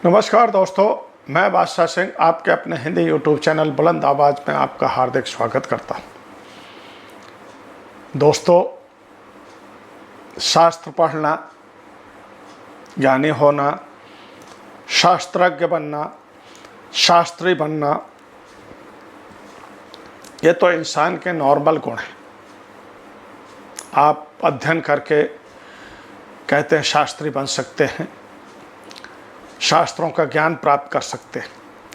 नमस्कार दोस्तों, मैं बादशाह सिंह आपके अपने हिंदी यूट्यूब चैनल बुलंद आवाज़ में आपका हार्दिक स्वागत करता हूँ। दोस्तों, शास्त्र पढ़ना, ज्ञानी होना, शास्त्रज्ञ बनना, शास्त्री बनना, ये तो इंसान के नॉर्मल गुण हैं। आप अध्ययन करके कहते हैं शास्त्री बन सकते हैं, शास्त्रों का ज्ञान प्राप्त कर सकते हैं,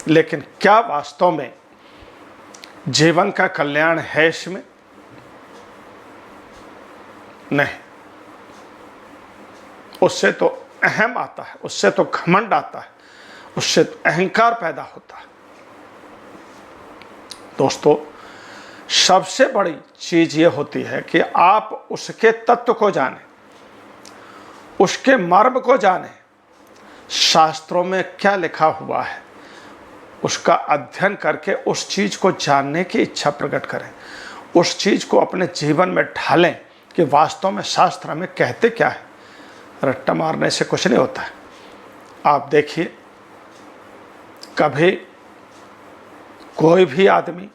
लेकिन क्या वास्तव में जीवन का कल्याण है इसमें? नहीं। उससे तो अहम आता है, उससे तो घमंड आता है, उससे तो अहंकार पैदा होता है। दोस्तों, सबसे बड़ी चीज ये होती है कि आप उसके तत्व को जानें, उसके मर्म को जानें, शास्त्रों में क्या लिखा हुआ है उसका अध्ययन करके उस चीज को जानने की इच्छा प्रकट करें, उस चीज को अपने जीवन में ढालें कि वास्तव में शास्त्र हमें कहते क्या है। रट्टा मारने से कुछ नहीं होता है। आप देखिए, कभी कोई भी आदमी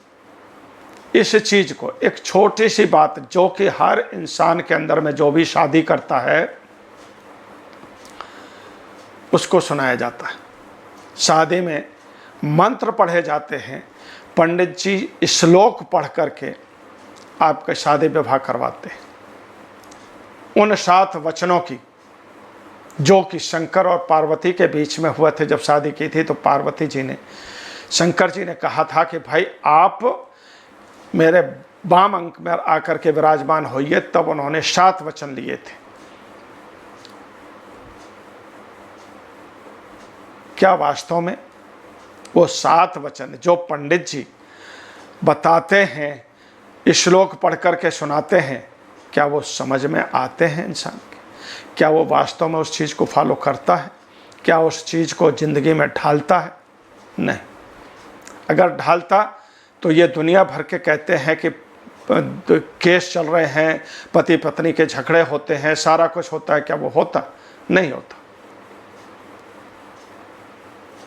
इस चीज को, एक छोटी सी बात जो कि हर इंसान के अंदर में जो भी शादी करता है उसको सुनाया जाता है। शादी में मंत्र पढ़े जाते हैं, पंडित जी श्लोक पढ़ करके आपका शादी विवाह करवाते हैं। उन 7 वचनों की जो कि शंकर और पार्वती के बीच में हुए थे। जब शादी की थी तो पार्वती जी ने, शंकर जी ने कहा था कि भाई आप मेरे वाम अंक में आकर के विराजमान होइए, तब उन्होंने 7 वचन लिए थे। क्या वास्तव में वो 7 वचन जो पंडित जी बताते हैं, श्लोक पढ़ करके सुनाते हैं, क्या वो समझ में आते हैं इंसान के? क्या वो वास्तव में उस चीज़ को फॉलो करता है? क्या उस चीज़ को ज़िंदगी में ढालता है? नहीं। अगर ढालता तो ये दुनिया भर के कहते हैं कि केस चल रहे हैं, पति पत्नी के झगड़े होते हैं, सारा कुछ होता है। क्या वो होता? नहीं होता।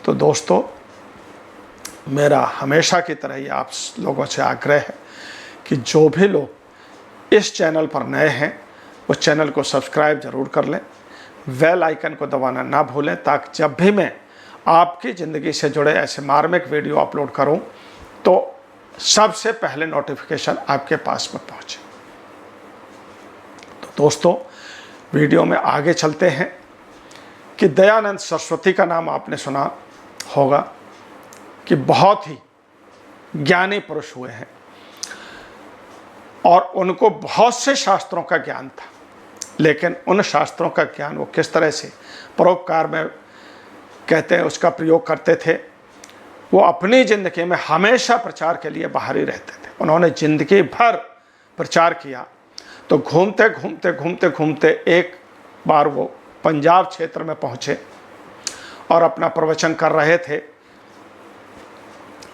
तो दोस्तों, मेरा हमेशा की तरह ही आप लोगों से आग्रह है कि जो भी लोग इस चैनल पर नए हैं उस चैनल को सब्सक्राइब जरूर कर लें, बेल आइकन को दबाना ना भूलें, ताकि जब भी मैं आपकी ज़िंदगी से जुड़े ऐसे मार्मिक वीडियो अपलोड करूं तो सबसे पहले नोटिफिकेशन आपके पास में पहुंचे। तो दोस्तों, वीडियो में आगे चलते हैं कि दयानंद सरस्वती का नाम आपने सुना होगा कि बहुत ही ज्ञानी पुरुष हुए हैं और उनको बहुत से शास्त्रों का ज्ञान था, लेकिन उन शास्त्रों का ज्ञान वो किस तरह से परोपकार में कहते हैं उसका प्रयोग करते थे। वो अपनी ज़िंदगी में हमेशा प्रचार के लिए बाहर ही रहते थे। उन्होंने ज़िंदगी भर प्रचार किया। तो घूमते घूमते घूमते घूमते एक बार वो पंजाब क्षेत्र में पहुँचे और अपना प्रवचन कर रहे थे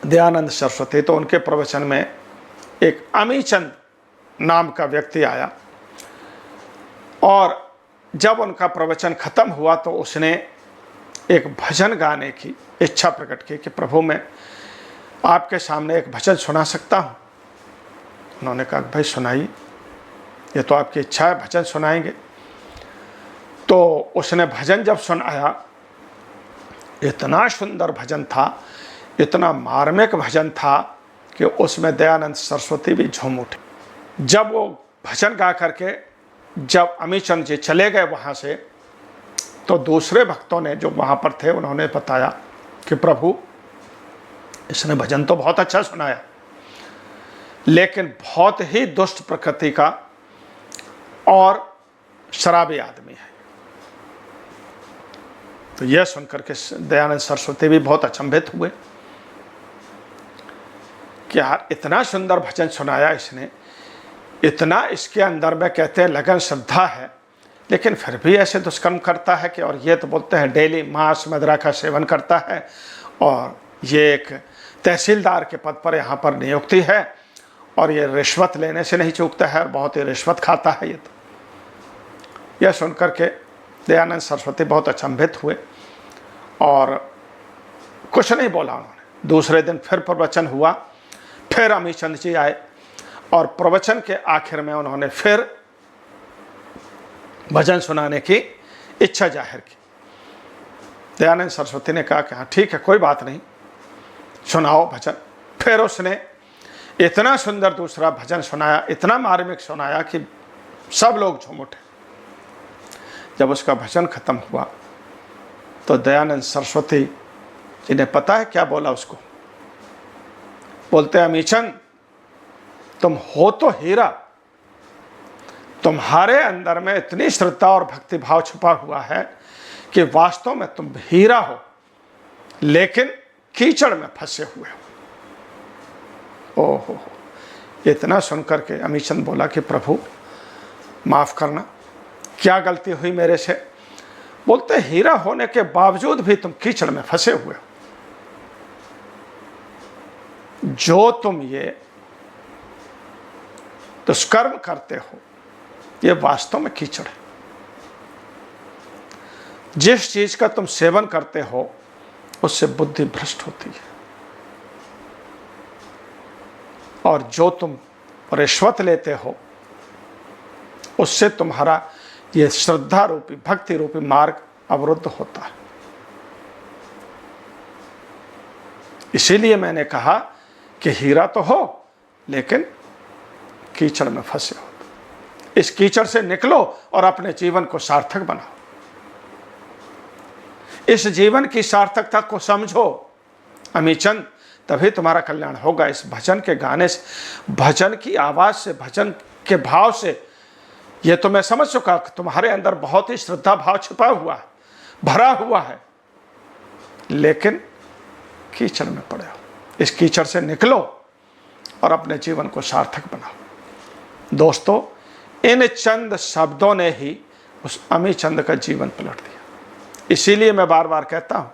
दयानंद सरस्वती। तो उनके प्रवचन में एक अमीचंद नाम का व्यक्ति आया और जब उनका प्रवचन खत्म हुआ तो उसने एक भजन गाने की इच्छा प्रकट की कि प्रभु मैं आपके सामने एक भजन सुना सकता हूँ। उन्होंने कहा भाई सुनाइए, ये तो आपकी इच्छा है, भजन सुनाएंगे। तो उसने भजन जब सुनाया, इतना सुंदर भजन था, इतना मार्मिक भजन था कि उसमें दयानंद सरस्वती भी झूम उठे। जब वो भजन गा करके जब अमीचंद जी चले गए वहाँ से, तो दूसरे भक्तों ने जो वहाँ पर थे उन्होंने बताया कि प्रभु इसने भजन तो बहुत अच्छा सुनाया, लेकिन बहुत ही दुष्ट प्रकृति का और शराबी आदमी है। तो यह सुनकर के दयानंद सरस्वती भी बहुत अचंभित हुए कि यार इतना सुंदर भजन सुनाया इसने, इतना इसके अंदर में कहते हैं लगन श्रद्धा है, लेकिन फिर भी ऐसे दुष्कर्म करता है कि, और ये तो बोलते हैं डेली मांस मदिरा का सेवन करता है और ये एक तहसीलदार के पद पर यहाँ पर नियुक्ति है और ये रिश्वत लेने से नहीं चूकता है और बहुत ही रिश्वत खाता है। ये तो यह सुनकर के दयानंद सरस्वती बहुत अचंभित हुए और कुछ नहीं बोला उन्होंने। दूसरे दिन फिर प्रवचन हुआ, फिर अमीचंद जी आए और प्रवचन के आखिर में उन्होंने फिर भजन सुनाने की इच्छा जाहिर की। दयानंद सरस्वती ने कहा कि हाँ ठीक है, कोई बात नहीं, सुनाओ भजन। फिर उसने इतना सुंदर दूसरा भजन सुनाया, इतना मार्मिक सुनाया कि सब लोग झूम उठे। जब उसका भजन खत्म हुआ तो दयानंद सरस्वती जी ने पता है क्या बोला उसको? बोलते अमीचंद, तुम हो तो हीरा, तुम्हारे अंदर में इतनी श्रद्धा और भक्ति भाव छुपा हुआ है कि वास्तव में तुम हीरा हो, लेकिन कीचड़ में फंसे हुए हो। ओहो, इतना सुनकर के अमीचंद बोला कि प्रभु माफ करना, क्या गलती हुई मेरे से? बोलते हीरा होने के बावजूद भी तुम कीचड़ में फंसे हुए हो। जो तुम ये दुष्कर्म करते हो, ये वास्तव में कीचड़ है। जिस चीज का तुम सेवन करते हो उससे बुद्धि भ्रष्ट होती है, और जो तुम रिश्वत लेते हो उससे तुम्हारा ये श्रद्धा रूपी भक्ति रूपी मार्ग अवरुद्ध होता है। इसीलिए मैंने कहा कि हीरा तो हो लेकिन कीचड़ में फंसे हो। इस कीचड़ से निकलो और अपने जीवन को सार्थक बनाओ। इस जीवन की सार्थकता को समझो अमीचंद, तभी तुम्हारा कल्याण होगा। इस भजन के गाने से, भजन की आवाज से, भजन के भाव से, ये तो मैं समझ चुका कि तुम्हारे अंदर बहुत ही श्रद्धा भाव छिपा हुआ है, भरा हुआ है, लेकिन कीचड़ में पड़े हो। इस कीचड़ से निकलो और अपने जीवन को सार्थक बनाओ। दोस्तों, इन चंद शब्दों ने ही उस अमीचंद का जीवन पलट दिया। इसीलिए मैं बार बार कहता हूं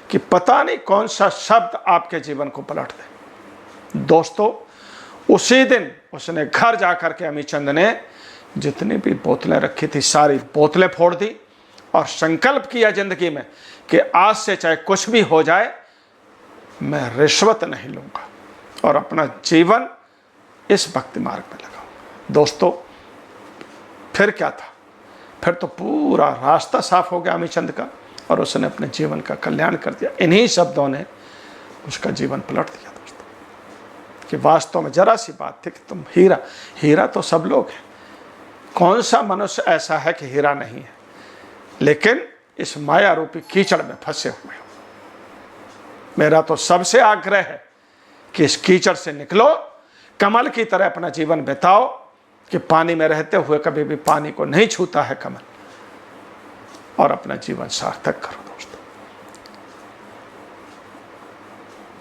कि पता नहीं कौन सा शब्द आपके जीवन को पलट दे। दोस्तों, उसी दिन उसने घर जाकर के अमीचंद ने जितनी भी बोतलें रखी थी सारी बोतलें फोड़ दी और संकल्प किया जिंदगी में कि आज से चाहे कुछ भी हो जाए मैं रिश्वत नहीं लूंगा और अपना जीवन इस भक्ति मार्ग में लगाऊंगा। दोस्तों, फिर क्या था? फिर तो पूरा रास्ता साफ हो गया अमीचंद का और उसने अपने जीवन का कल्याण कर दिया। इन्हीं शब्दों ने उसका जीवन पलट दिया दोस्तों, कि वास्तव में जरा सी बात थी कि तुम हीरा, हीरा तो सब लोग हैं, कौन सा मनुष्य ऐसा है कि हीरा नहीं है, लेकिन इस माया रूपी कीचड़ में फंसे हुए हो। मेरा तो सबसे आग्रह है कि इस कीचड़ से निकलो, कमल की तरह अपना जीवन बिताओ, कि पानी में रहते हुए कभी भी पानी को नहीं छूता है कमल, और अपना जीवन सार्थक करो। दोस्तों,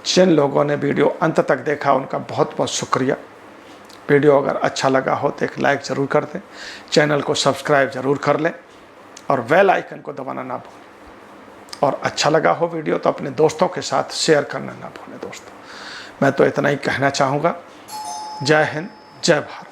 जिन लोगों ने वीडियो अंत तक देखा उनका बहुत बहुत शुक्रिया। वीडियो अगर अच्छा लगा हो तो एक लाइक ज़रूर कर दें, चैनल को सब्सक्राइब ज़रूर कर लें और बेल आइकन को दबाना ना भूलें। और अच्छा लगा हो वीडियो तो अपने दोस्तों के साथ शेयर करना ना भूलें। दोस्तों, मैं तो इतना ही कहना चाहूँगा। जय हिंद, जय भारत।